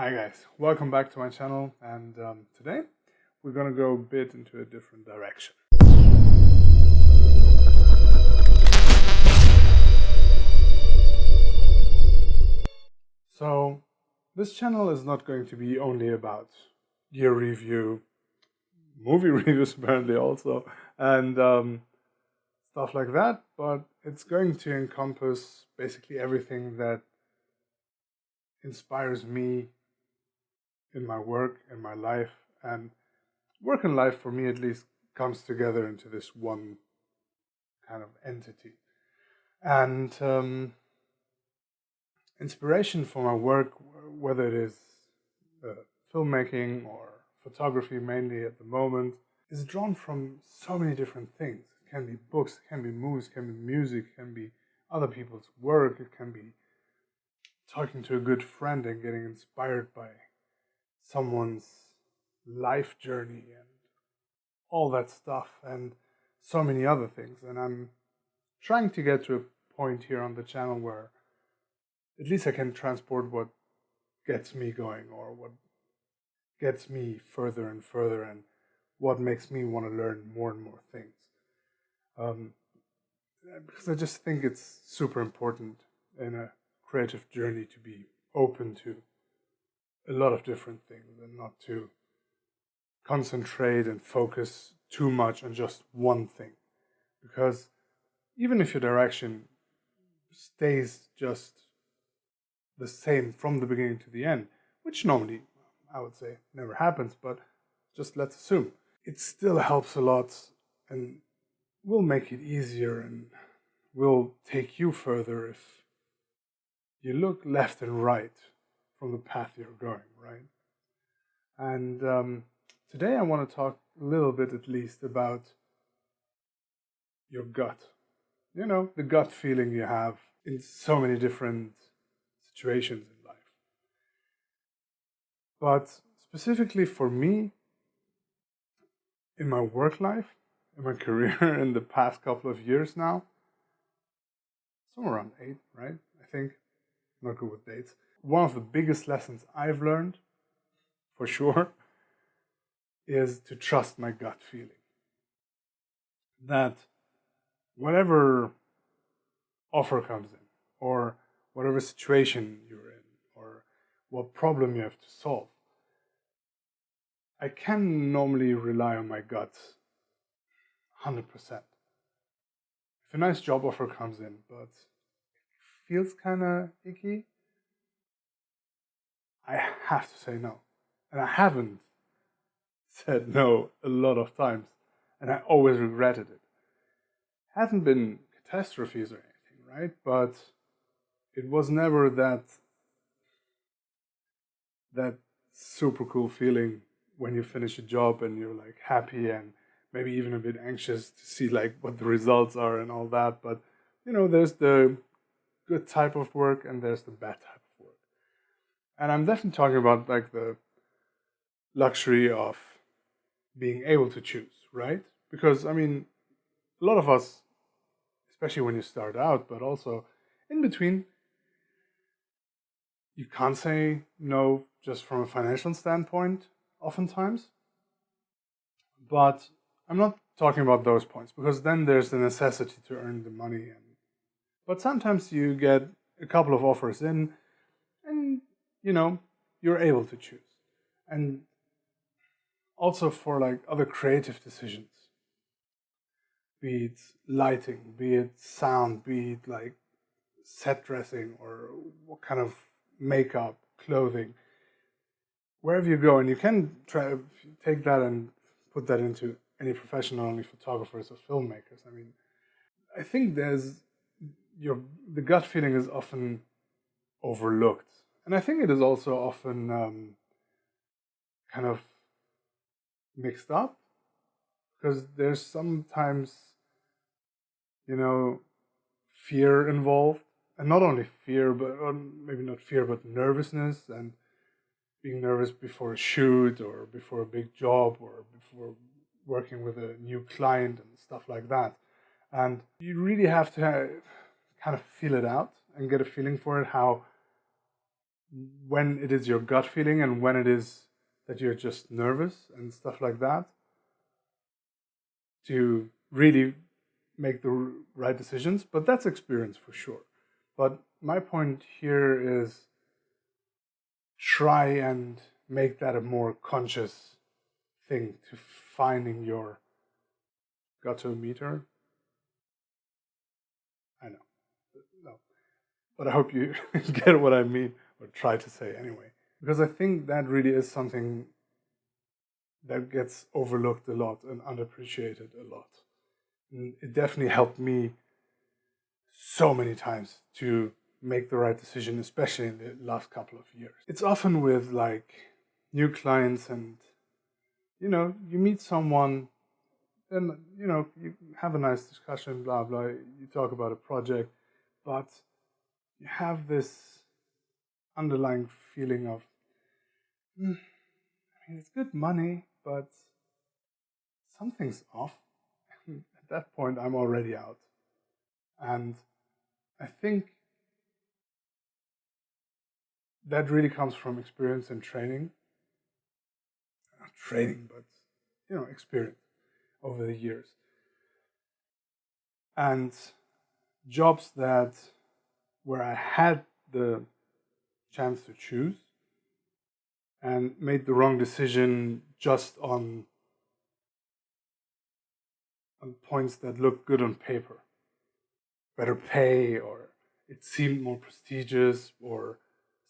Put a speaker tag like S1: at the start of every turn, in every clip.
S1: Hi guys, welcome back to my channel, and today we're gonna go a bit into a different direction. So this channel is not going to be only about gear review, movie reviews apparently also, and stuff like that, but it's going to encompass basically everything that inspires me in my work, in my life, and work and life for me at least comes together into this one kind of entity. And inspiration for my work, whether it is filmmaking or photography mainly at the moment, is drawn from so many different things. It can be books, it can be movies, it can be music, it can be other people's work, it can be talking to a good friend and getting inspired by someone's life journey and all that stuff, and so many other things. And I'm trying to get to a point here on the channel where at least I can transport what gets me going, or what gets me further and further, and what makes me want to learn more and more things. Because I just think it's super important in a creative journey to be open to a lot of different things and not to concentrate and focus too much on just one thing. Because even if your direction stays just the same from the beginning to the end, which normally I would say never happens, but just let's assume, it still helps a lot and will make it easier and will take you further if you look left and right from the path you're going, right? And today I want to talk a little bit at least about your gut. You know, the gut feeling you have in so many different situations in life. But specifically for me, in my work life, in my career, in the past couple of years now, somewhere around 8, right? I think. I'm not good with dates. One of the biggest lessons I've learned, for sure, is to trust my gut feeling. That whatever offer comes in, or whatever situation you're in, or what problem you have to solve, I can normally rely on my gut 100%. If a nice job offer comes in, but feels kind of icky, I have to say no. And I haven't said no a lot of times, and I always regretted it. Hasn't been catastrophes or anything, right? But it was never that super cool feeling when you finish a job and you're like happy and maybe even a bit anxious to see like what the results are and all that. But you know, there's the good type of work and there's the bad type of work. And I'm definitely talking about like the luxury of being able to choose, right? Because I mean, a lot of us, especially when you start out, but also in between, you can't say no just from a financial standpoint oftentimes. But I'm not talking about those points, because then there's the necessity to earn the money. But sometimes you get a couple of offers in and, you know, you're able to choose. And also for like other creative decisions, be it lighting, be it sound, be it like set dressing or what kind of makeup, clothing, wherever you go. And you can try take that and put that into any profession, not only photographers or filmmakers. I mean, I think the gut feeling is often overlooked, and I think it is also often kind of mixed up, because there's sometimes, you know, fear involved, and not only fear, but or maybe not fear, but nervousness, and being nervous before a shoot or before a big job or before working with a new client and stuff like that. And you really have to kind of feel it out and get a feeling for it, how when it is your gut feeling and when it is that you're just nervous and stuff like that, to really make the right decisions. But that's experience for sure. But my point here is try and make that a more conscious thing to finding your guttometer. I know, no, but I hope you get what I mean, or try to say anyway, because I think that really is something that gets overlooked a lot and underappreciated a lot. And it definitely helped me so many times to make the right decision, especially in the last couple of years. It's often with like new clients, and you meet someone, and you have a nice discussion, blah blah, you talk about a project, but you have this underlying feeling of I mean, it's good money, but something's off. At that point I'm already out. And I think that really comes from experience and training. Not training, but experience over the years. And jobs where I had the chance to choose and made the wrong decision just on points that look good on paper. Better pay, or it seemed more prestigious, or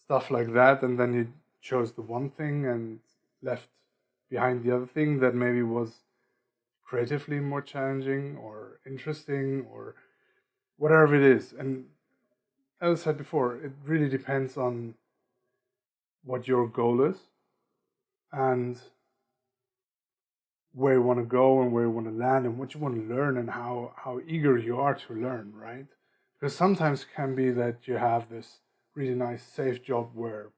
S1: stuff like that, and then you chose the one thing and left behind the other thing that maybe was creatively more challenging or interesting or whatever it is. And as I said before, it really depends on what your goal is and where you want to go and where you want to land and what you want to learn and how eager you are to learn, right? Because sometimes it can be that you have this really nice, safe job where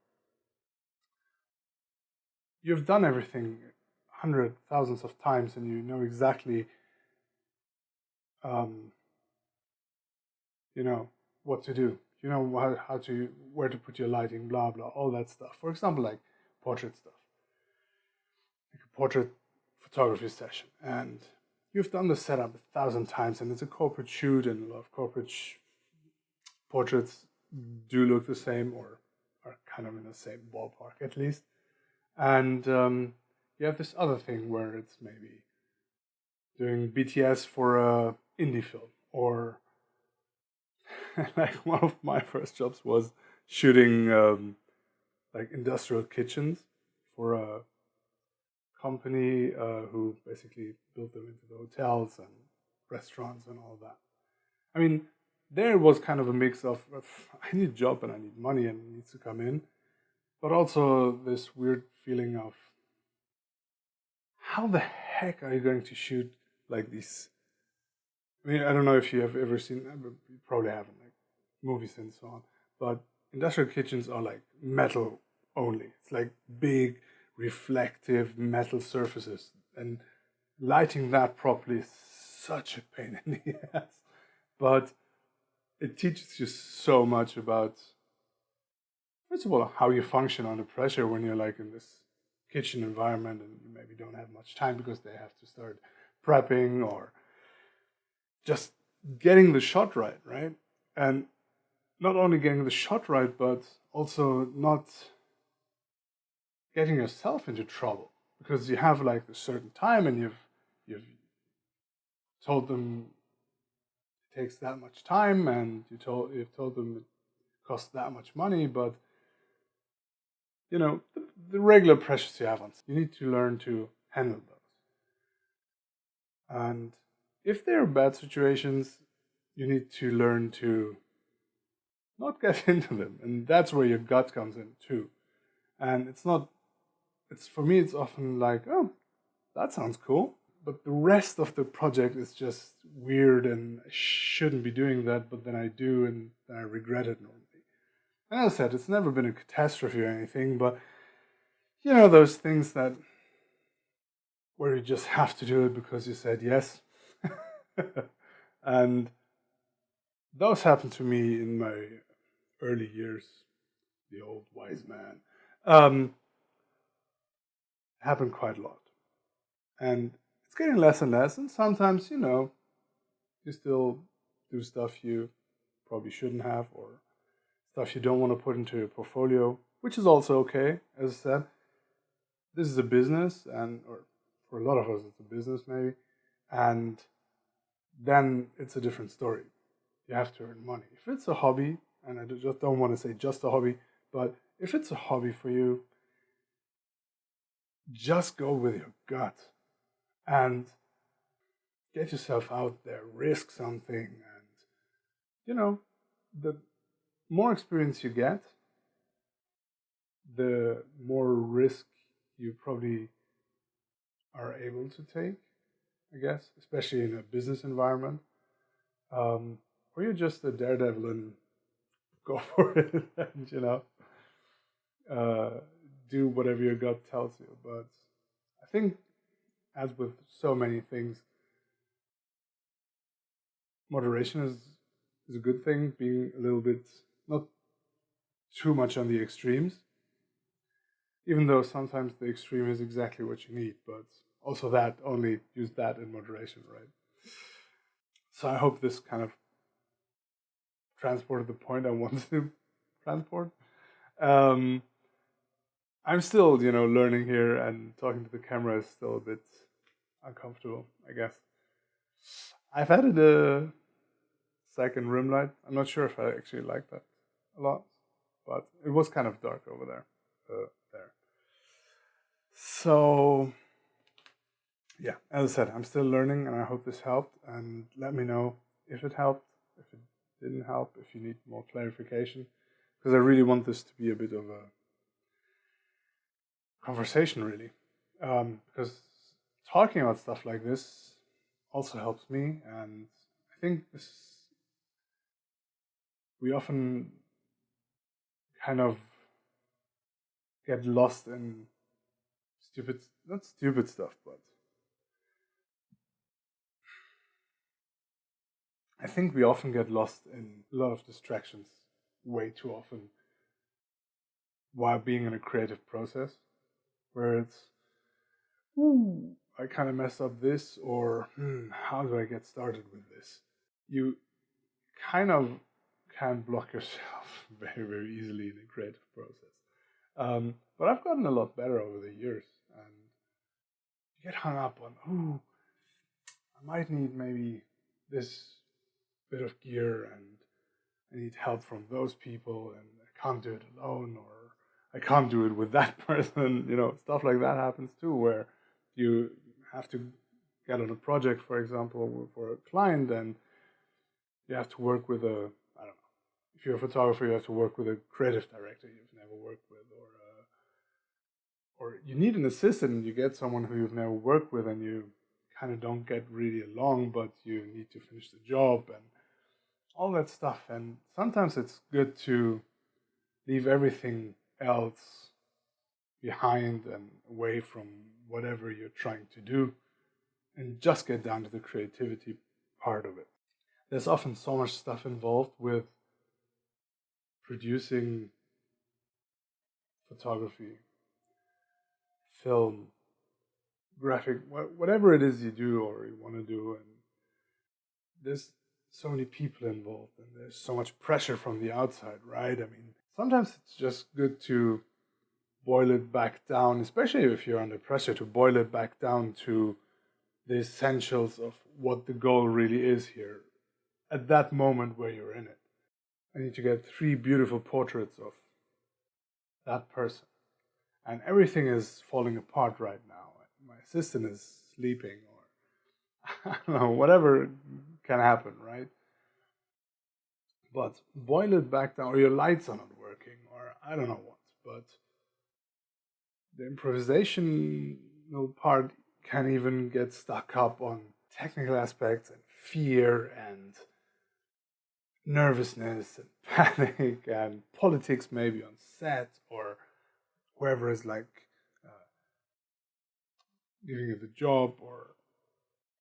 S1: you've done everything hundreds, thousands of times and you know exactly, what to do. You know where to put your lighting, blah, blah, all that stuff. For example, like portrait stuff, like a portrait photography session. And you've done the setup 1,000 times and it's a corporate shoot, and a lot of corporate portraits do look the same or are kind of in the same ballpark at least. And you have this other thing where it's maybe doing BTS for a indie film, or like one of my first jobs was shooting like industrial kitchens for a company who basically built them into the hotels and restaurants and all that. I mean, there was kind of a mix of I need a job and I need money and it needs to come in, but also this weird feeling of how the heck are you going to shoot like these? I mean, I don't know if you have ever seen, you probably haven't, like movies and so on, but industrial kitchens are like metal only. It's like big, reflective metal surfaces, and lighting that properly is such a pain in the ass. But it teaches you so much about, first of all, how you function under pressure when you're like in this kitchen environment and you maybe don't have much time because they have to start prepping or just getting the shot right, right? And not only getting the shot right, but also not getting yourself into trouble, because you have like a certain time and you've told them it takes that much time, and you've told them it costs that much money, but the regular pressures you have on, you need to learn to handle those. And if there are bad situations, you need to learn to not get into them, and that's where your gut comes in too. And for me it's often like, oh, that sounds cool, but the rest of the project is just weird and I shouldn't be doing that, but then I do and then I regret it normally. And as I said, it's never been a catastrophe or anything, but those things where you just have to do it because you said yes. And those happened to me in my early years, the old wise man. Um, Happened quite a lot. And it's getting less and less. And sometimes, you still do stuff you probably shouldn't have, or stuff you don't want to put into your portfolio, which is also okay. As I said, this is a business, or for a lot of us, it's a business maybe. And then it's a different story. You have to earn money. If it's a hobby, and I just don't want to say just a hobby, but if it's a hobby for you, just go with your gut and get yourself out there, risk something, and the more experience you get, the more risk you probably are able to take, I guess, especially in a business environment. Or you're just a daredevil and go for it, and uh, do whatever your gut tells you. But I think, as with so many things, moderation is a good thing. Being a little bit, not too much on the extremes, even though sometimes the extreme is exactly what you need. But also that only use that in moderation, right? So I hope this kind of transported the point I wanted to transport. Um, I'm still, learning here, and talking to the camera is still a bit uncomfortable, I guess. I've added a second rim light. I'm not sure if I actually like that a lot, but it was kind of dark over there. So, yeah, as I said, I'm still learning, and I hope this helped. And let me know if it helped, if it didn't help, if you need more clarification, because I really want this to be a bit of a conversation, really, because talking about stuff like this also helps me, and I think we often kind of get lost in not stupid stuff, but I think we often get lost in a lot of distractions way too often while being in a creative process, where it's, ooh, I kind of messed up this, or how do I get started with this? You kind of can block yourself very, very easily in a creative process. But I've gotten a lot better over the years, and you get hung up on, I might need maybe this bit of gear, and I need help from those people, and I can't do it alone, or I can't do it with that person. Stuff like that happens too, where you have to get on a project, for example, for a client, and you have to work with I don't know, if you're a photographer, you have to work with a creative director you've never worked with, or you need an assistant, and you get someone who you've never worked with, and you kind of don't get really along, but you need to finish the job and all that stuff. And sometimes it's good to leave everything else behind and away from whatever you're trying to do, and just get down to the creativity part of it. There's often so much stuff involved with producing photography, film, graphic, whatever it is you do or you want to do, and there's so many people involved, and there's so much pressure from the outside, right? I mean, sometimes it's just good to boil it back down, especially if you're under pressure, to boil it back down to the essentials of what the goal really is here at that moment where you're in it. I need to get 3 beautiful portraits of that person, and everything is falling apart right now. My assistant is sleeping, or I don't know, whatever can happen, right? But boil it back down, or your lights are not working, or I don't know what. But the improvisational part can even get stuck up on technical aspects and fear and nervousness and panic and politics, maybe on set, or whoever is giving you the job, or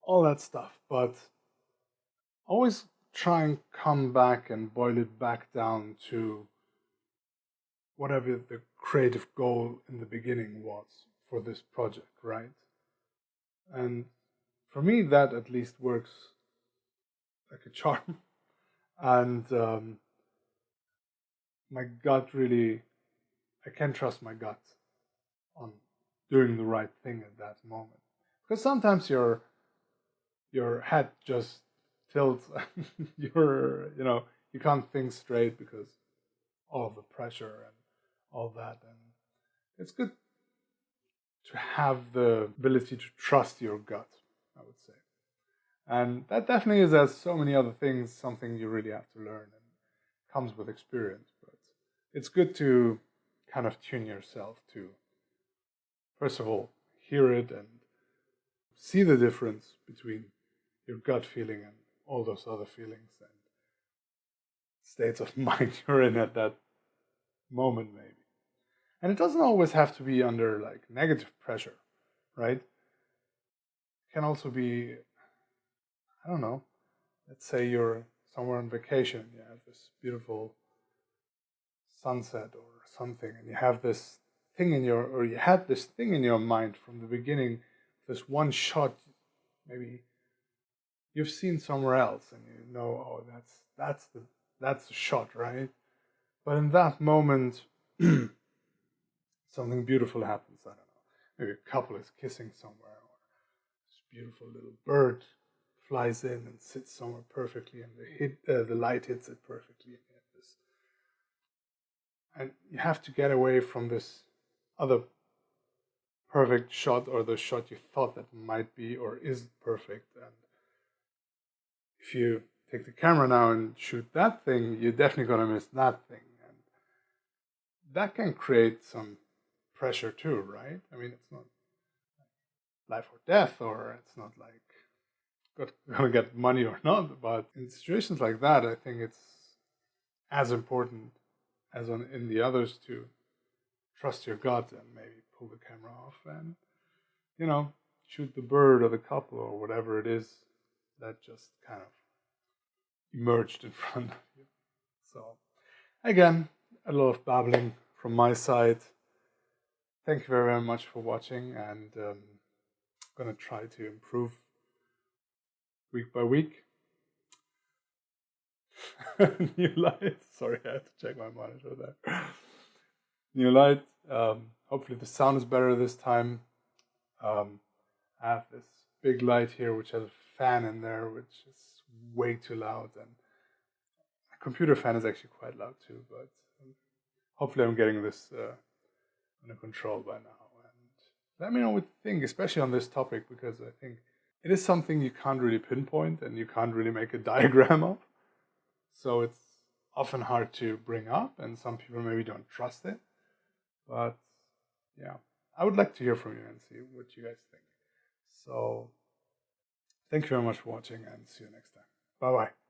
S1: all that stuff. But always try and come back and boil it back down to whatever the creative goal in the beginning was for this project, right? And for me, that at least works like a charm. And my gut really, I can trust my gut on doing the right thing at that moment. Because sometimes your head just tilts, you can't think straight because all of the pressure and all that. And it's good to have the ability to trust your gut, I would say. And that definitely is, as so many other things, something you really have to learn and comes with experience. But it's good to kind of tune yourself to, first of all, hear it and see the difference between your gut feeling and all those other feelings and states of mind you're in at that moment, maybe. And it doesn't always have to be under like negative pressure, right? It can also be, I don't know, let's say you're somewhere on vacation, you have this beautiful sunset or something, and you have this thing you had this thing in your mind from the beginning, this one shot, maybe you've seen somewhere else, and you know, oh, that's the shot, right? But in that moment, something beautiful happens. I don't know. Maybe a couple is kissing somewhere, or this beautiful little bird flies in and sits somewhere perfectly, and the light hits it perfectly, and you have this. And you have to get away from this other perfect shot, or the shot you thought that might be or is perfect. And if you take the camera now and shoot that thing, you're definitely going to miss that thing. And that can create some pressure too, right? I mean, it's not life or death, or it's not like going to get money or not. But in situations like that, I think it's as important as in the others to trust your gut and maybe pull the camera off and, shoot the bird or the couple or whatever it is that just kind of emerged in front of you. So, again, a lot of babbling from my side. Thank you very, very much for watching, and I'm going to try to improve week by week. New light. Sorry, I had to check my monitor there. New light. Hopefully the sound is better this time. I have this big light here which has a fan in there which is way too loud, and my computer fan is actually quite loud too, but hopefully I'm getting this under control by now. And let me know what you think, especially on this topic, because I think it is something you can't really pinpoint and you can't really make a diagram of. So it's often hard to bring up, and some people maybe don't trust it. But yeah, I would like to hear from you and see what you guys think. So thank you very much for watching, and see you next time. Bye-bye.